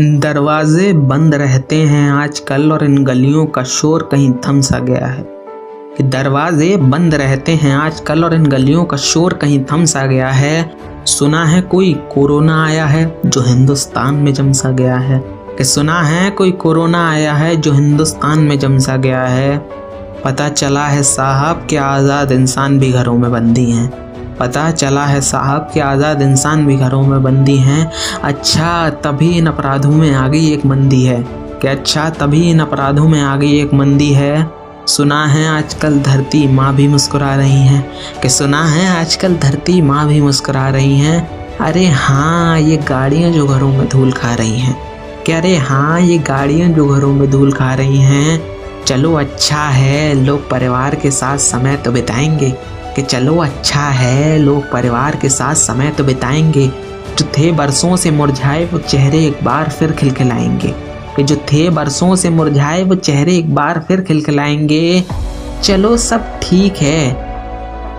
दरवाजे बंद रहते हैं आजकल और इन गलियों का शोर कहीं थम सा गया है। कि दरवाजे बंद रहते हैं आजकल और इन गलियों का शोर कहीं थम सा गया है। सुना है कोई कोरोना आया है जो हिंदुस्तान में जम सा गया है। कि सुना है कोई कोरोना आया है जो हिंदुस्तान में जम सा गया है। पता चला है साहब कि आज़ाद इंसान भी घरों में बंदी हैं। पता चला है साहब कि आज़ाद इंसान भी घरों में बंदी हैं। अच्छा तभी इन अपराधों में आ गई एक मंदी है। कि अच्छा तभी इन अपराधों में आ गई एक मंदी है। सुना है आजकल धरती माँ भी मुस्कुरा रही हैं। कि सुना है आजकल धरती माँ भी मुस्कुरा रही हैं। अरे हाँ ये गाड़ियाँ जो घरों में धूल खा रही हैं। कि अरे हाँ ये गाड़ियाँ जो घरों में धूल खा रही हैं। चलो अच्छा है लोग परिवार के साथ समय तो बिताएंगे। कि चलो अच्छा है लोग परिवार के साथ समय तो बिताएंगे। जो थे बरसों से मुरझाए वो चेहरे एक बार फिर खिलखिलाएंगे। कि जो थे बरसों से मुरझाए वो चेहरे एक बार फिर खिलखिलाएंगे। चलो सब ठीक है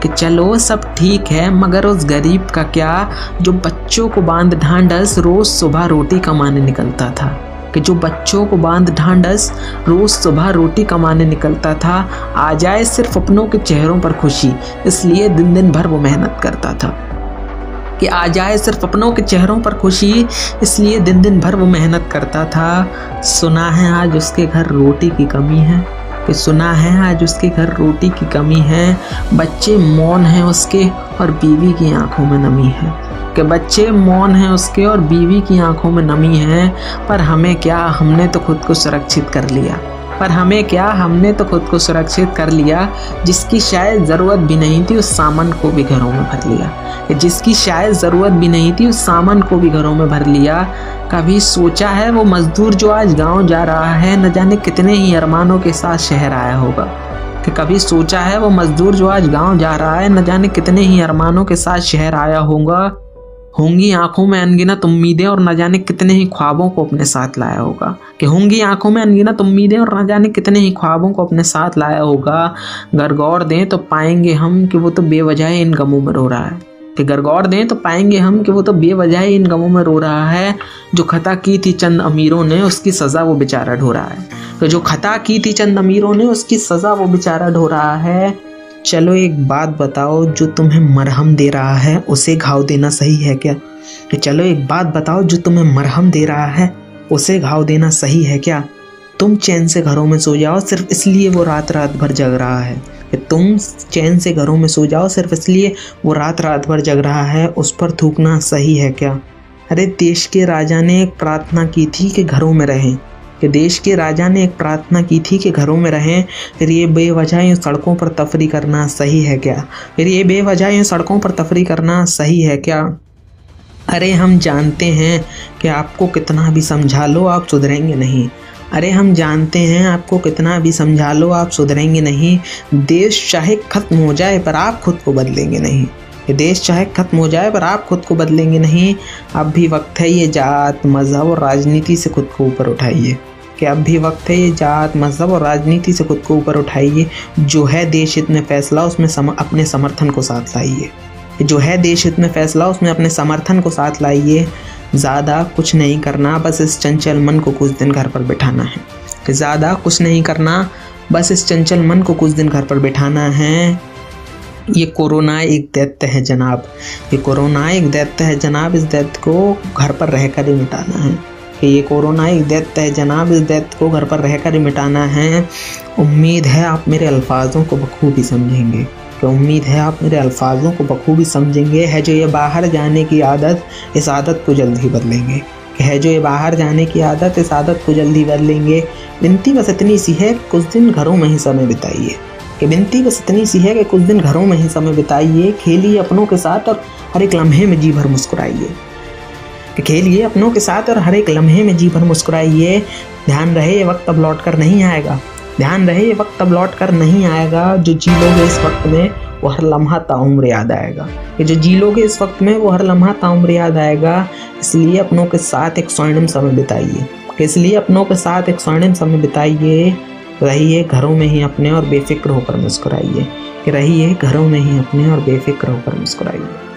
कि चलो सब ठीक है मगर उस गरीब का क्या जो बच्चों को बांध ढांढस रोज सुबह रोटी कमाने निकलता था। कि जो बच्चों को बांध ढांढस रोज सुबह रोटी कमाने निकलता था। आ जाए सिर्फ अपनों के चेहरों पर खुशी इसलिए दिन दिन भर वो मेहनत करता था। कि आ जाए सिर्फ अपनों के चेहरों पर खुशी इसलिए दिन दिन भर वो मेहनत करता था। सुना है आज उसके घर रोटी की कमी है। कि सुना है आज उसके घर रोटी की कमी है। बच्चे मौन हैं उसके और बीवी की आंखों में नमी है। कि बच्चे मौन हैं उसके और बीवी की आंखों में नमी है। पर हमें क्या हमने तो खुद को सुरक्षित कर लिया। पर हमें क्या हमने तो खुद को सुरक्षित कर लिया। जिसकी शायद ज़रूरत भी नहीं थी उस सामान को भी घरों में भर लिया। जिसकी शायद ज़रूरत भी नहीं थी उस सामान को भी घरों में भर लिया। कभी सोचा है वो मज़दूर जो आज गांव जा रहा है न जाने कितने ही अरमानों के साथ शहर आया होगा। कि कभी सोचा है वो मज़दूर जो आज गांव जा रहा है न जाने कितने ही अरमानों के साथ शहर आया होगा। होंगी आंखों में अनगिनत उम्मीदें और न जाने कितने ही ख्वाबों को अपने साथ लाया होगा। कि होंगी आंखों में अनगिनत उम्मीदें और न जाने कितने ही ख्वाबों को अपने साथ लाया होगा। अगर गौर दें तो पाएंगे हम कि वो तो बेवजह इन गमों में रो रहा है। कि अगर गौर दें तो पाएंगे हम कि वो तो बेवजह इन गमों में रो रहा है। जो खता की थी चंद अमीरों ने उसकी सज़ा वो बेचारा ढो रहा है। तो जो खता की थी चंद अमीरों ने उसकी सज़ा वो बेचारा ढो रहा है। चलो एक बात बताओ जो तुम्हें मरहम दे रहा है उसे घाव देना सही है क्या। कि चलो एक बात बताओ जो तुम्हें मरहम दे रहा है उसे घाव देना सही है क्या। तुम चैन से घरों में सो जाओ सिर्फ इसलिए वो रात रात भर जग रहा है। कि तुम चैन से घरों में सो जाओ सिर्फ इसलिए वो रात रात भर जग रहा है उस पर थूकना सही है क्या। अरे देश के राजा ने एक प्रार्थना की थी कि घरों में रहें। कि देश के राजा ने एक प्रार्थना की थी कि घरों में रहें। फिर ये बेवजह यूँ सड़कों पर तफरी करना सही है क्या। फिर ये बेवजह यूँ सड़कों पर तफरी करना सही है क्या। अरे हम जानते हैं कि आपको कितना भी समझा लो आप सुधरेंगे नहीं। अरे हम जानते हैं आपको कितना भी समझा लो आप सुधरेंगे नहीं। देश चाहे ख़त्म हो जाए पर आप खुद को बदलेंगे नहीं। ये देश चाहे ख़त्म हो जाए पर आप खुद को बदलेंगे नहीं। अब भी वक्त है ये जात मज़हब और राजनीति से खुद को ऊपर उठाइए। कि अब भी वक्त है ये जात मज़हब और राजनीति से खुद को ऊपर उठाइए। जो है देश हित में फैसला उसमें अपने समर्थन को साथ लाइए। जो है देश हित में फैसला उसमें अपने समर्थन को साथ लाइए। ज़्यादा कुछ नहीं करना बस इस चंचल मन को कुछ दिन घर पर बिठाना है। कि ज़्यादा कुछ नहीं करना बस इस चंचल मन को कुछ दिन घर पर बिठाना है। ये कोरोना एक दैत्य है जनाब। ये कोरोना एक दैत्य है जनाब इस दैत्य को घर पर रहकर ही मिटाना है। कि ये कोरोना एक दैत्य है जनाब इस दैत्य को घर पर रहकर ही मिटाना है। उम्मीद है आप मेरे अल्फाजों को बखूबी समझेंगे। कि उम्मीद है आप मेरे अल्फाजों को बखूबी समझेंगे। है जो ये बाहर जाने की आदत इस आदत को जल्द ही बदलेंगे। कि है जो ये बाहर जाने की आदत इस आदत को जल्द ही बदलेंगे। विनती बस इतनी सी है कुछ दिन घरों में ही समय बिताइए। कि विनती बस इतनी सी है कि कुछ दिन घरों में ही समय बिताइए। खेलिए अपनों के साथ और हर एक लम्हे में जी भर मुस्कुराइए। कि खेलिए अपनों के साथ और हर एक लम्हे में जी भर मुस्कुराइए। ध्यान रहे ये वक्त अब लौट कर नहीं आएगा। ध्यान रहे ये वक्त अब लौट कर नहीं आएगा। जो जी लोगे इस वक्त में वो हर लम्हा ताउम्र याद आएगा। कि जो जी लोगे इस वक्त में वो हर लम्हा ताउम्र याद आएगा। इसलिए अपनों के साथ एक स्वर्णिम समय बिताइए। इसलिए अपनों के साथ एक स्वर्णिम समय बिताइए। रहिए घरों में ही अपने और बेफिक्र होकर मुस्कुराइए। कि रहिए घरों में ही अपने और बेफिक्र होकर मुस्कुराइए।